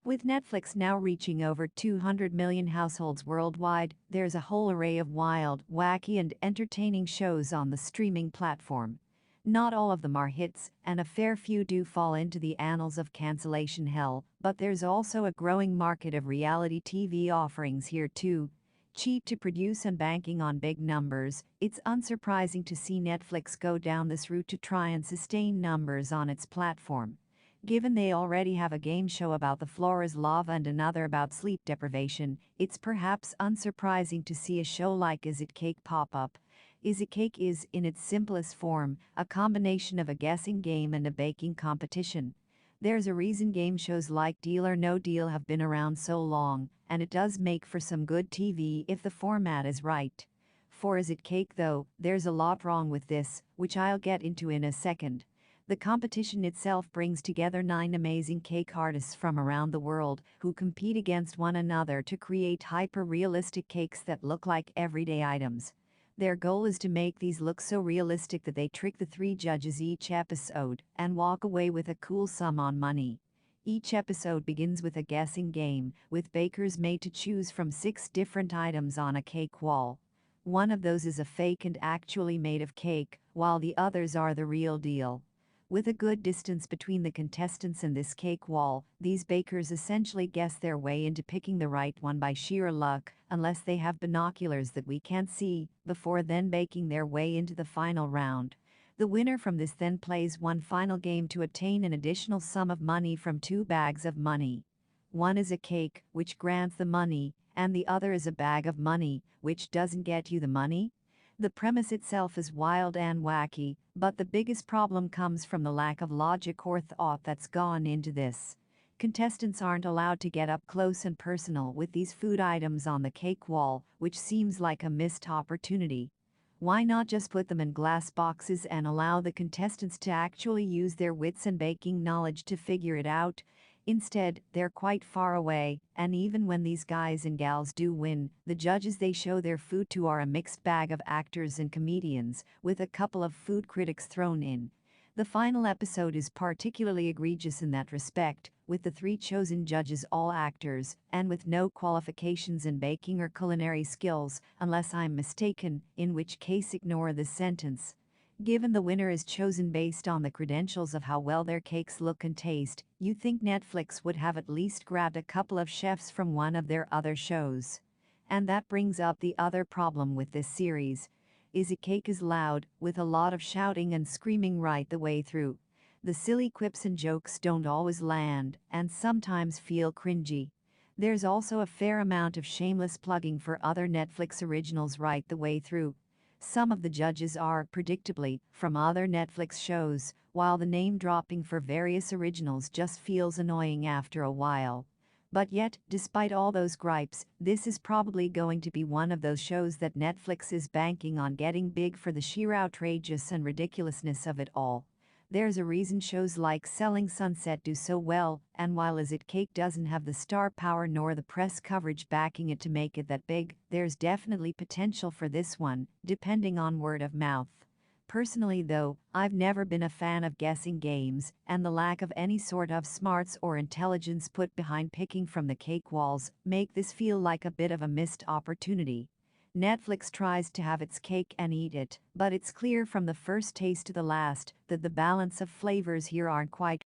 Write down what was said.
With Netflix now reaching over 200 million households worldwide, there's a whole array of wild, wacky, and entertaining shows on the streaming platform. Not all of them are hits, and a fair few do fall into the annals of cancellation hell, but there's also a growing market of reality TV offerings here too. Cheap to produce and banking on big numbers, it's unsurprising to see Netflix go down this route to try and sustain numbers on its platform. Given they already have a game show about the floor is lava and another about sleep deprivation, it's perhaps unsurprising to see a show like isitcake pop up. Isitcake is, in its simplest form, a combination of a guessing game and a baking competition. There's a reason game shows like Deal or No Deal have been around so long, and it does make for some good TV if the format is right. For isitcake though, there's a lot wrong with this, which I'll get into in a second. The competition itself brings together 9 amazing cake artists from around the world who compete against one another to create hyper-realistic cakes that look like everyday items. Their goal is to make these look so realistic that they trick the 3 judges each episode and walk away with a cool sum on money. Each episode begins with a guessing game, with bakers made to choose from 6 different items on a cake wall. One of those is a fake and actually made of cake, while the others are the real deal. With a good distance between the contestants and this cake wall, these bakers essentially guess their way into picking the right one by sheer luck, unless they have binoculars that we can't see, before then baking their way into the final round. The winner from this then plays one final game to attain an additional sum of money from 2 bags of money. One is a cake, which grants the money, and the other is a bag of money, which doesn't get you the money. The premise itself is wild and wacky, but the biggest problem comes from the lack of logic or thought that's gone into this. Contestants aren't allowed to get up close and personal with these food items on the cake wall, which seems like a missed opportunity. Why not just put them in glass boxes and allow the contestants to actually use their wits and baking knowledge to figure it out? Instead, they're quite far away, and even when these guys and gals do win, the judges they show their food to are a mixed bag of actors and comedians, with a couple of food critics thrown in. The final episode is particularly egregious in that respect, with the 3 chosen judges all actors, and with no qualifications in baking or culinary skills, unless I'm mistaken, in which case ignore this sentence. Given the winner is chosen based on the credentials of how well their cakes look and taste, you'd think Netflix would have at least grabbed a couple of chefs from one of their other shows. And that brings up the other problem with this series. Isitcake is loud, with a lot of shouting and screaming right the way through. The silly quips and jokes don't always land, and sometimes feel cringy. There's also a fair amount of shameless plugging for other Netflix originals right the way through. Some of the judges are, predictably, from other Netflix shows, while the name dropping for various originals just feels annoying after a while. But yet, despite all those gripes, this is probably going to be one of those shows that Netflix is banking on getting big for the sheer outrageous and ridiculousness of it all. There's a reason shows like Selling Sunset do so well, and while isitcake doesn't have the star power nor the press coverage backing it to make it that big, there's definitely potential for this one, depending on word of mouth. Personally though, I've never been a fan of guessing games, and the lack of any sort of smarts or intelligence put behind picking from the cake walls make this feel like a bit of a missed opportunity. Netflix tries to have its cake and eat it, but it's clear from the first taste to the last that the balance of flavors here aren't quite